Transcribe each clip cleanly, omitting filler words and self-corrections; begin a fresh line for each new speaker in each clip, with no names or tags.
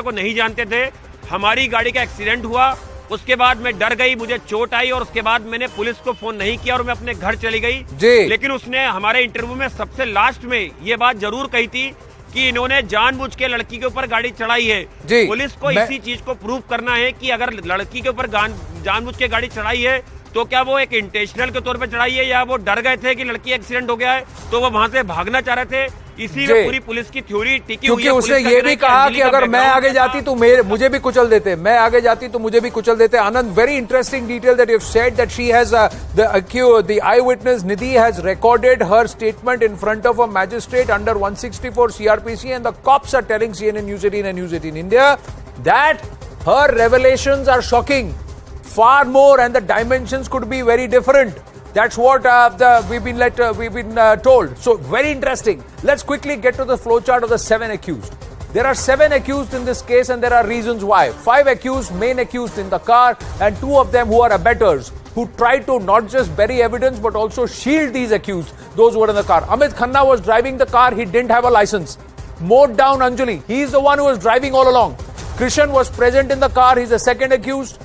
को नहीं जानते थे। हमारी गाड़ी का एक्सीडेंट हुआ, उसके बाद मैं डर गई, मुझे चोट आई और उसके बाद मैंने पुलिस को फोन नहीं किया और मैं अपने घर चली गई जी। लेकिन उसने हमारे इंटरव्यू में सबसे लास्ट में ये बात जरूर कही थी कि इन्होंने जानबूझ के लड़की के ऊपर गाड़ी चढ़ाई है। पुलिस को इसी चीज को प्रूव करना है कि अगर लड़की के ऊपर जानबूझ के गाड़ी चढ़ाई है तो क्या वो एक इंटेंशनल के तौर पे चढ़ाई है या वो डर गए थे कि लड़की एक्सीडेंट हो गया है तो वो वहां से भागना चाह रहे थे। इसी में पूरी पुलिस की थ्योरी टिकी हुई है।
क्योंकि उसने ये भी कहा कि अगर मैं आगे जाती तो मुझे भी कुचल देते, मैं आगे जाती तो मुझे भी कुचल देते। Anand, very interesting detail that you've said that she has the eyewitness Nidhi has recorded her statement in front of a magistrate under 164 CRPC, and the cops are telling CNN News 18 and News 18 India that her revelations are shocking, far more, and the dimensions could be very different. That's what we've been told. So very interesting. Let's quickly get to the flowchart of the 7 accused. There are 7 accused in this case, and there are reasons why. 5 accused, main accused in the car, and 2 of them who are abettors, who tried to not just bury evidence but also shield these accused, those who were in the car. Amit Khanna was driving the car. He didn't have a license. Mowed down Anjali. He's the one who was driving all along. Krishan was present in the car. He's the second accused.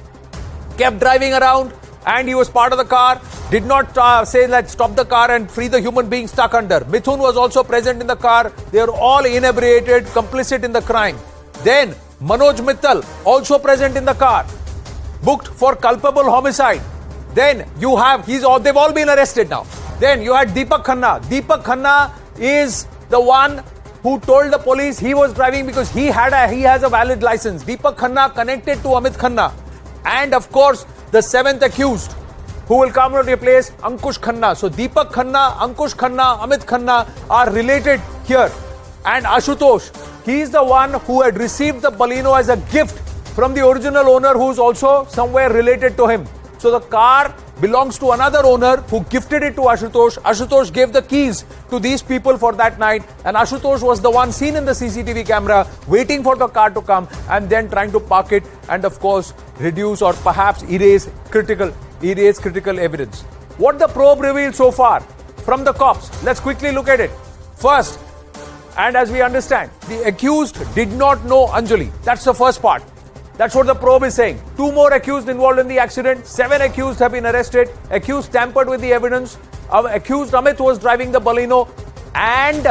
Kept driving around, and he was part of the car. Did not say let's stop the car and free the human being stuck under. Mithun was also present in the car. They are all inebriated, complicit in the crime. Then Manoj Mittal also present in the car, booked for culpable homicide. Then you have they've all been arrested now. Then you had Deepak Khanna. Deepak Khanna is the one who told the police he was driving because he has a valid license. Deepak Khanna connected to Amit Khanna. And of course, the 7th accused, who will come to replace Ankush Khanna. So Deepak Khanna, Ankush Khanna, Amit Khanna are related here. And Ashutosh, he is the one who had received the Baleno as a gift from the original owner, who is also somewhere related to him. So the car belongs to another owner who gifted it to Ashutosh. Ashutosh gave the keys to these people for that night, and Ashutosh was the one seen in the CCTV camera waiting for the car to come and then trying to park it and of course reduce or perhaps erase critical evidence. What the probe revealed so far from the cops, let's quickly look at it. First, and as we understand, the accused did not know Anjali. That's the first part. That's what the probe is saying. 2 more accused involved in the accident. 7 accused have been arrested. Accused tampered with the evidence. Accused Amit was driving the Baleno, and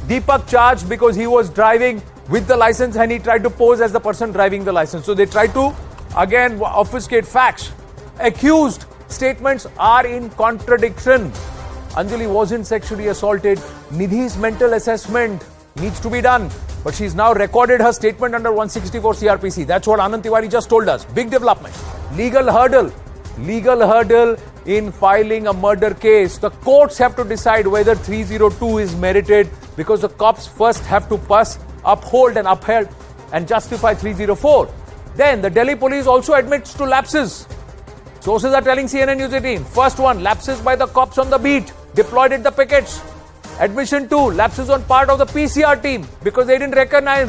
Deepak charged because he was driving with the license and he tried to pose as the person driving the license. So they tried to again obfuscate facts. Accused statements are in contradiction. Anjali wasn't sexually assaulted. Nidhi's mental assessment needs to be done. But she's now recorded her statement under 164 CRPC. That's what Anand Tiwari just told us. Big development. Legal hurdle in filing a murder case. The courts have to decide whether 302 is merited, because the cops first have to uphold and justify 304. Then the Delhi police also admits to lapses. Sources are telling CNN News 18. First one, lapses by the cops on the beat, deployed at the pickets. Admission 2, lapses on part of the PCR team because they didn't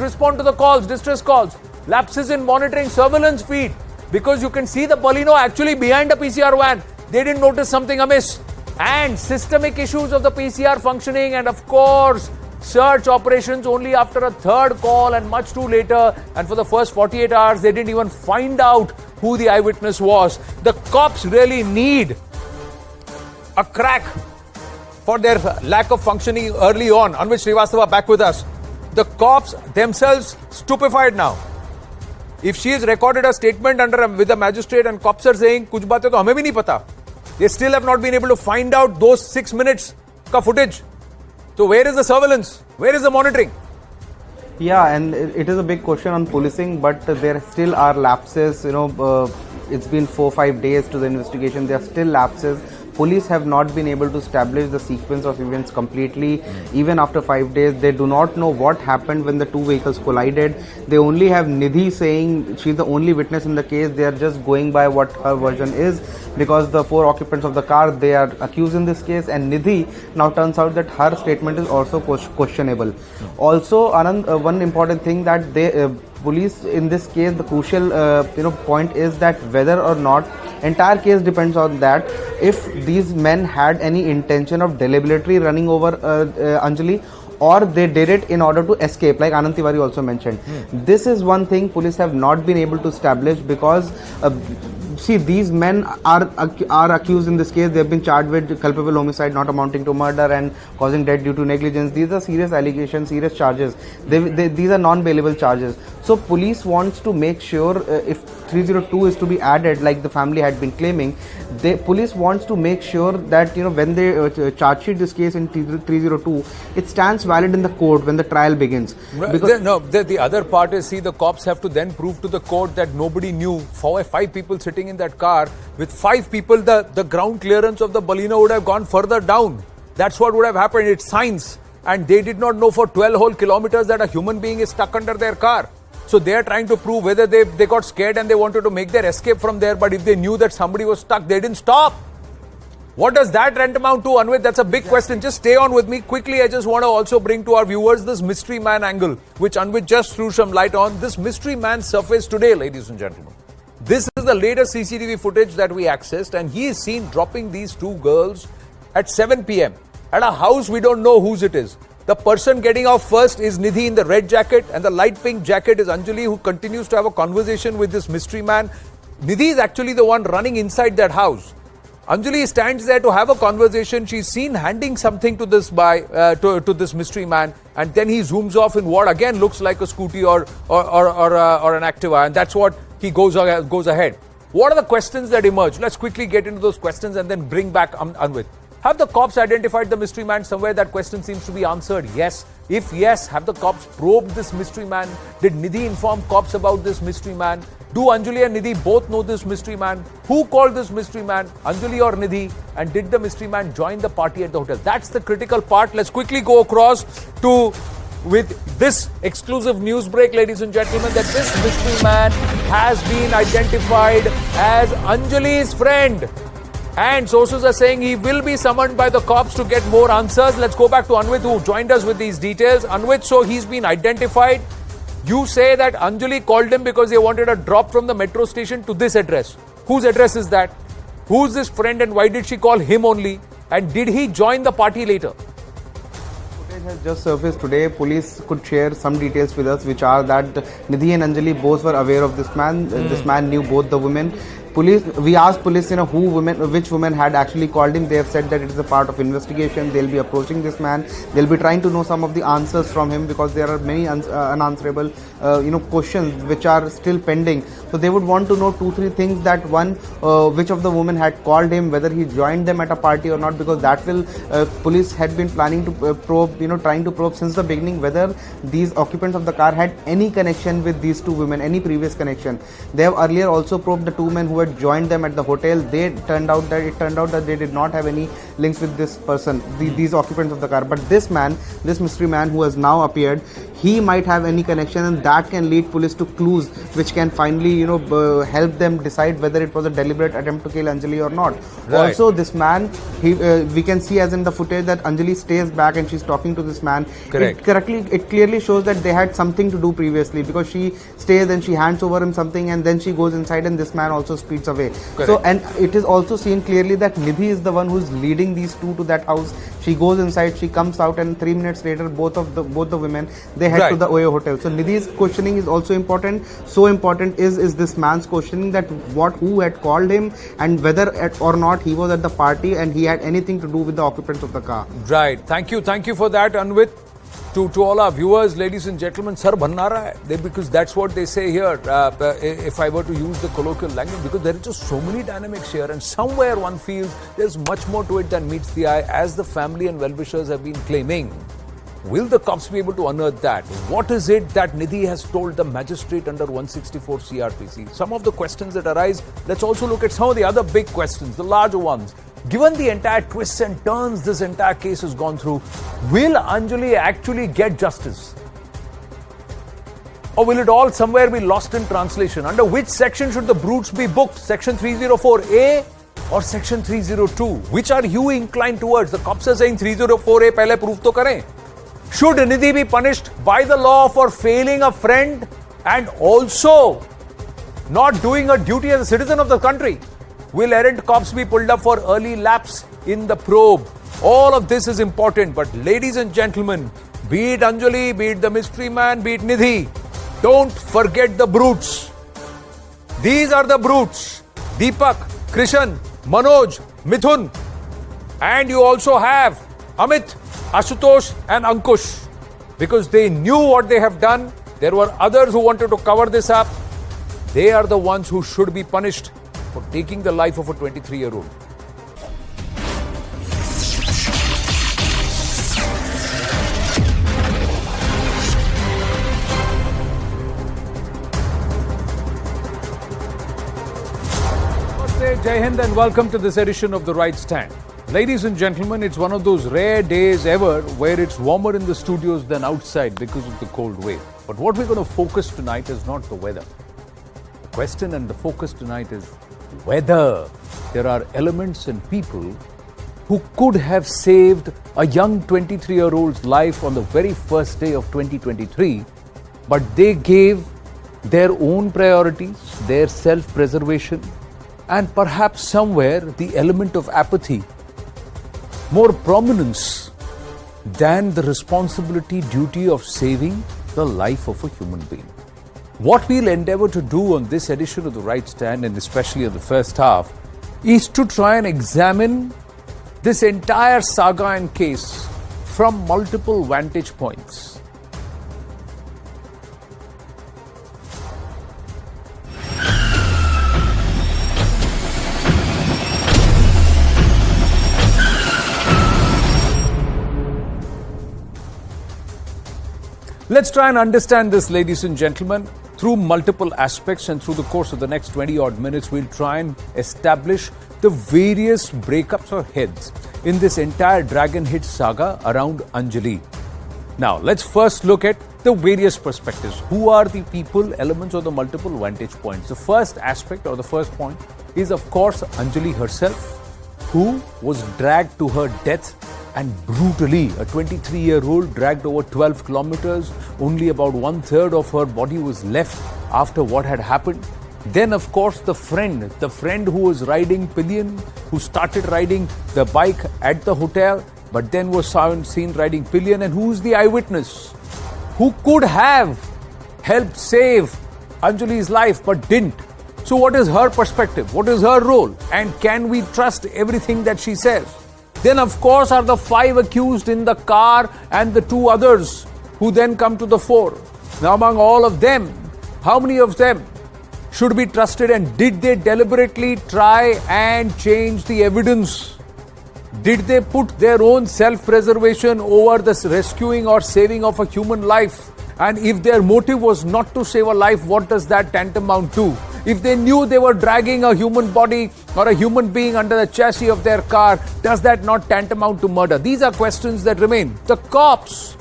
respond to the calls, distress calls. Lapses in monitoring surveillance feed because you can see the Baleno actually behind a PCR van. They didn't notice something amiss. And systemic issues of the PCR functioning, and of course, search operations only after a 3rd call and much too later. And for the first 48 hours, they didn't even find out who the eyewitness was. The cops really need a crack for their lack of functioning early on. Anvit Srivastava back with us. The cops themselves stupefied now. If she has recorded a statement with the magistrate and cops are saying kuch baatein to hame bhi nahi pata, they still have not been able to find out those 6 minutes ka footage. So where is the surveillance? Where is the monitoring?
Yeah, and it is a big question on policing, but there still are lapses. It's been 4-5 days to the investigation. There are still lapses. Police have not been able to establish the sequence of events completely. Even after 5 days, they do not know what happened when the 2 vehicles collided. They only have Nidhi saying she's the only witness in the case. They are just going by what her version is, because the 4 occupants of the car, they are accused in this case, and Nidhi now turns out that her statement is also questionable. Also, Anand, one important thing that police in this case, the crucial point is that whether or not, entire case depends on that, if these men had any intention of deliberately running over Anjali, or they did it in order to escape, like Anand Tiwari also mentioned. This is one thing police have not been able to establish, because see, these men are accused in this case. They have been charged with culpable homicide not amounting to murder and causing death due to negligence. These are serious allegations, serious charges. These are non-bailable charges. So police wants to make sure, if 302 is to be added, like the family had been claiming, police wants to make sure that, you know, when they charge sheet this case in 302, it stands valid in the court when the trial begins. Because
the other part is, see, the cops have to then prove to the court that nobody knew. 5 people sitting in that car with 5 people, the ground clearance of the Baleno would have gone further down. That's what would have happened. It's science. And they did not know for 12 whole kilometers that a human being is stuck under their car. So they are trying to prove whether they got scared and they wanted to make their escape from there. But if they knew that somebody was stuck, they didn't stop. What does that rent amount to, Anvit? That's a big question. Just stay on with me. Quickly, I just want to also bring to our viewers this mystery man angle, which Anvit just threw some light on. This mystery man surfaced today, ladies and gentlemen. This is the latest CCTV footage that we accessed, and he is seen dropping these 2 girls at 7 p.m. at a house. We don't know whose it is. The person getting off first is Nidhi in the red jacket, and the light pink jacket is Anjali, who continues to have a conversation with this mystery man. Nidhi is actually the one running inside that house. Anjali stands there to have a conversation. She's seen handing something to this to this mystery man, and then he zooms off in what again looks like a scooty or an Activa, and that's what he goes ahead. What are the questions that emerge? Let's quickly get into those questions and then bring back Anvit. Have the cops identified the mystery man somewhere? That question seems to be answered yes. If yes, have the cops probed this mystery man? Did Nidhi inform cops about this mystery man? Do Anjali and Nidhi both know this mystery man? Who called this mystery man? Anjali or Nidhi? And did the mystery man join the party at the hotel? That's the critical part. Let's quickly go across with this exclusive news break, ladies and gentlemen, that this mystery man has been identified as Anjali's friend. And sources are saying he will be summoned by the cops to get more answers. Let's go back to Anvit, who joined us with these details. Anvit, so he's been identified. You say that Anjali called him because they wanted a drop from the metro station to this address. Whose address is that? Who's this friend and why did she call him only? And did he join the party later?
Footage has just surfaced today. Police could share some details with us, which are that Nidhi and Anjali both were aware of this man. This man knew both the women. We asked police, which women had actually called him. They have said that it is a part of investigation. They'll be approaching this man. They'll be trying to know some of the answers from him, because there are many unanswerable, questions which are still pending. So they would want to know 2-3 things. That one, which of the women had called him, whether he joined them at a party or not, because that will police had been planning to probe, trying to probe since the beginning whether these occupants of the car had any connection with these 2 women, any previous connection. They have earlier also probed the 2 men who had joined them at the hotel. It turned out that they did not have any links with this person, these occupants of the car. But this mystery man who has now appeared, he might have any connection, and that can lead police to clues which can finally help them decide whether it was a deliberate attempt to kill Anjali or not. Right. Also, this man, we can see as in the footage that Anjali stays back and she's talking to this man. Correct. It clearly shows that they had something to do previously, because she stays and she hands over him something, and then she goes inside and this man also speeds away. Correct. So, and it is also seen clearly that Nidhi is the one who is leading these 2 to that house. She goes inside, she comes out, and 3 minutes later, both the women, they head to the Oyo hotel. So Nidhi's questioning is also important. So important is this man's questioning, that who had called him and whether or not he was at the party and he had anything to do with the occupants of the car.
Right. Thank you for that, Anvit. To all our viewers, ladies and gentlemen, sir bhanna raha hai, because that's what they say here. If I were to use the colloquial language, because there are just so many dynamics here, and somewhere one feels there's much more to it than meets the eye, as the family and well-wishers have been claiming. Will the cops be able to unearth that? What is it that Nidhi has told the magistrate under 164 CRPC? Some of the questions that arise, let's also look at some of the other big questions, the larger ones. Given the entire twists and turns this entire case has gone through, will Anjali actually get justice? Or will it all somewhere be lost in translation? Under which section should the brutes be booked? Section 304A or section 302? Which are you inclined towards? The cops are saying 304A pehle proof to kare. Should Nidhi be punished by the law for failing a friend and also not doing her duty as a citizen of the country? Will errant cops be pulled up for early lapse in the probe? All of this is important, but ladies and gentlemen, Be it Anjali, be it the mystery man, be it Nidhi. Don't forget the brutes. These are the brutes. Deepak, Krishan, Manoj, Mithun. And you also have Amit, Ashutosh and Ankush. Because they knew what they have done. There were others who wanted to cover this up. They are the ones who should be punished for taking the life of a 23-year-old. Jai Hind and welcome to this edition of The Right Stand. Ladies and gentlemen, it's one of those rare days ever where it's warmer in the studios than outside because of the cold wave. But what we're going to focus tonight is not the weather. The question and the focus tonight is whether there are elements and people who could have saved a young 23-year-old's life on the very first day of 2023, but they gave their own priorities, their self-preservation, and perhaps somewhere the element of apathy more prominence than the responsibility, duty of saving the life of a human being. What we'll endeavor to do on this edition of The Right Stand, and especially in the first half, is to try and examine this entire saga and case from multiple vantage points. Let's try and understand this, ladies and gentlemen, through multiple aspects, and through the course of the next 20 odd minutes, we'll try and establish the various breakups or heads in this entire Dragon Hit saga around Anjali. Now, let's first look at the various perspectives. Who are the people, elements, or the multiple vantage points? The first aspect or the first point is, of course, Anjali herself, who was dragged to her death and brutally, a 23-year-old dragged over 12 kilometers. Only about 1/3 of her body was left after what had happened. Then, of course, the friend who was riding pillion, who started riding the bike at the hotel, but then was seen riding pillion, and who's the eyewitness who could have helped save Anjali's life but didn't. So what is her perspective? What is her role? And can we trust everything that she says? Then, of course, are the 5 accused in the car and the 2 others who then come to the fore. Now, among all of them, how many of them should be trusted, and did they deliberately try and change the evidence? Did they put their own self-preservation over the rescuing or saving of a human life? And if their motive was not to save a life, what does that tantamount to? If they knew they were dragging a human body or a human being under the chassis of their car, does that not tantamount to murder? These are questions that remain. The cops,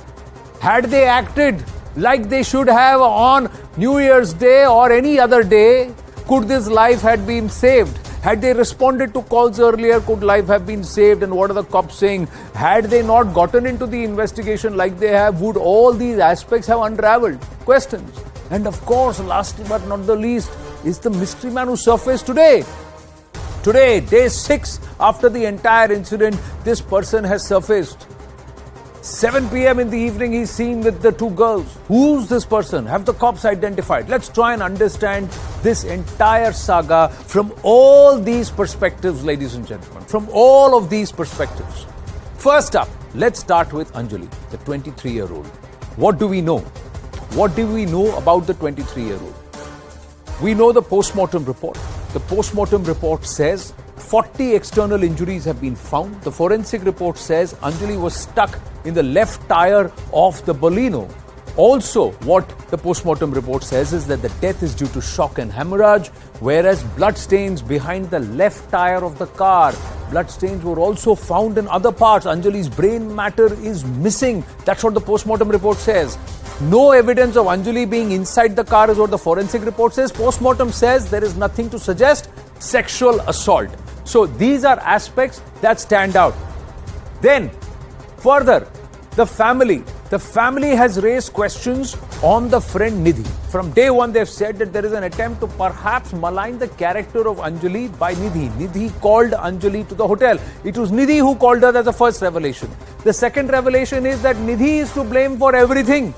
had they acted like they should have on New Year's Day or any other day, could this life have been saved? Had they responded to calls earlier, could life have been saved? And what are the cops saying? Had they not gotten into the investigation like they have, would all these aspects have unraveled? Questions. And of course, last but not the least, is the mystery man who surfaced today. Today, day 6 after the entire incident, this person has surfaced. 7 p.m. in the evening, he's seen with the 2 girls. Who's this person? Have the cops identified? Let's try and understand this entire saga from all these perspectives, ladies and gentlemen. From all of these perspectives. First up, let's start with Anjali, the 23-year-old. What do we know? What do we know about the 23-year-old? We know the post-mortem report. The post-mortem report says 40 external injuries have been found. The forensic report says Anjali was stuck in the left tire of the Baleno. Also, what the post-mortem report says is that the death is due to shock and hemorrhage, whereas bloodstains behind the left tire of the car. Bloodstains were also found in other parts. Anjali's brain matter is missing. That's what the post-mortem report says. No evidence of Anjali being inside the car is what the forensic report says. Post-mortem says there is nothing to suggest sexual assault. So these are aspects that stand out. Then, further, the family The family has raised questions on the friend Nidhi. From day one, they've said that there is an attempt to perhaps malign the character of Anjali by Nidhi. Nidhi called Anjali to the hotel. It was Nidhi who called her. That's the first revelation. The second revelation is that Nidhi is to blame for everything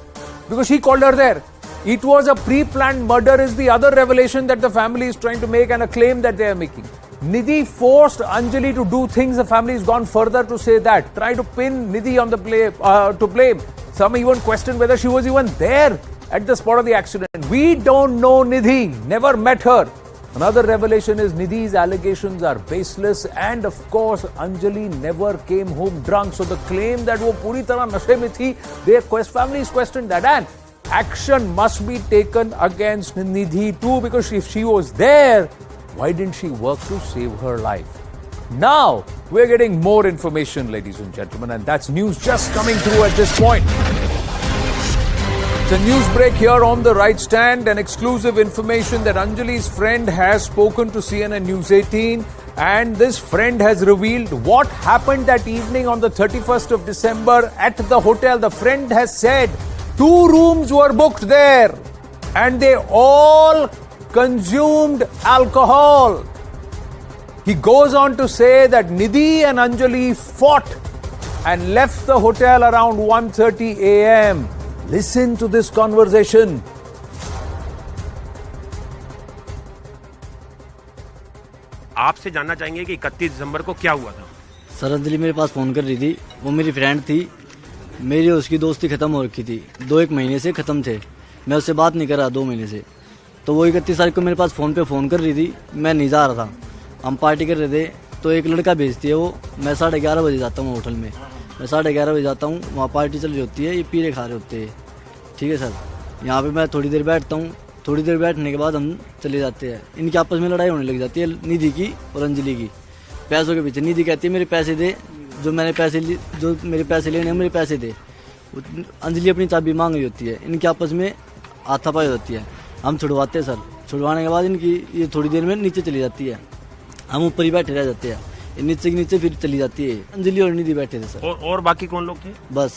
because she called her there. It was a pre-planned murder is the other revelation that the family is trying to make and a claim that they are making. Nidhi forced Anjali to do things. The family has gone further to say that. Try to pin Nidhi on the to blame. Some even question whether she was even there at the spot of the accident. We don't know Nidhi. Never met her. Another revelation is Nidhi's allegations are baseless and of course Anjali never came home drunk. So the claim that wo puri tarah nashe mein thi, their family is questioned that and action must be taken against Nidhi too because if she was there, why didn't she work to save her life? Now, we're getting more information, ladies and gentlemen, and that's news just coming through at this point. It's a news break here on the right stand, and exclusive information that Anjali's friend has spoken to CNN News18, and this friend has revealed what happened that evening on the 31st of December at the hotel. The friend has said 2 rooms were booked there, and they all consumed alcohol. He goes on to say that Nidhi and Anjali fought and left the hotel around 1:30 a.m. Listen to this conversation.
आपसे जानना चाहेंगे कि 31 दिसंबर को क्या हुआ था?
Sir, Anjali मेरे पास phone कर रही थी। वो मेरी फ्रेंड थी। मेरी और उसकी दोस्ती ख़त्म हो रखी थी। 2-1 महीने से ख़त्म थे। मैं उससे बात नहीं कर रहा 2 महीने से। तो वो 31 तारीख को मेरे पास फ़ोन कर रही थी। मैं नहीं जा रहा था। हम पार्टी कर रहे थे तो एक लड़का भेजती है वो। मैं 11:30 बजे जाता हूँ होटल में। मैं 11:30 बजे जाता हूँ, वहाँ पार्टी चल रही होती है, ये पीले खा रहे होते हैं। ठीक है सर, यहाँ पे मैं थोड़ी देर बैठता हूँ। थोड़ी देर बैठने के बाद हम चले जाते हैं। इनकी आपस में लड़ाई होने लग जाती है निधि की और अंजलि की, पैसों के पीछे। निधि कहती है मेरे पैसे दे, जो मेरे पैसे लेने हैं मेरे पैसे दे। अंजलि अपनी चाबी मांग रही होती है। इनकी आपस में हाथापाई होती है। हम छुड़वाते हैं सर। छुड़वाने के बाद इनकी ये थोड़ी देर में नीचे चली जाती है। हम ऊपर ही बैठे रह जाते हैं। नीचे फिर चली जाती है। अंजलि और निधि बैठे थे सर।
और बाकी कौन लोग थे?
बस।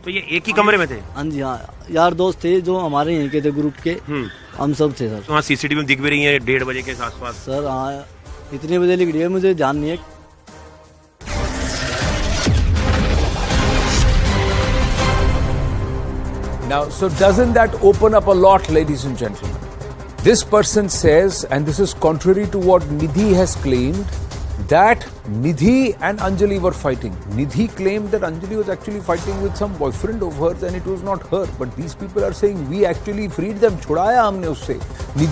तो ये एक ही कमरे में थे?
हाँ जी, हाँ, यार दोस्त थे जो हमारे यहीं के थे, ग्रुप के। हम सब थे सर।
तो हाँ, सीसीटीवी में दिख भी रही है 1:30 बजे के आसपास।
सर हाँ, इतने बजे लिख रही है, मुझे ध्यान नहीं है।
Now, so doesn't that open up a lot, ladies and gentlemen? This person says, and this is contrary to what Nidhi has claimed, that Nidhi and Anjali were fighting. Nidhi claimed that Anjali was actually fighting with some boyfriend of hers and it was not her. But these people are saying we actually freed them. छुड़ाया हमने उससे. Nidhi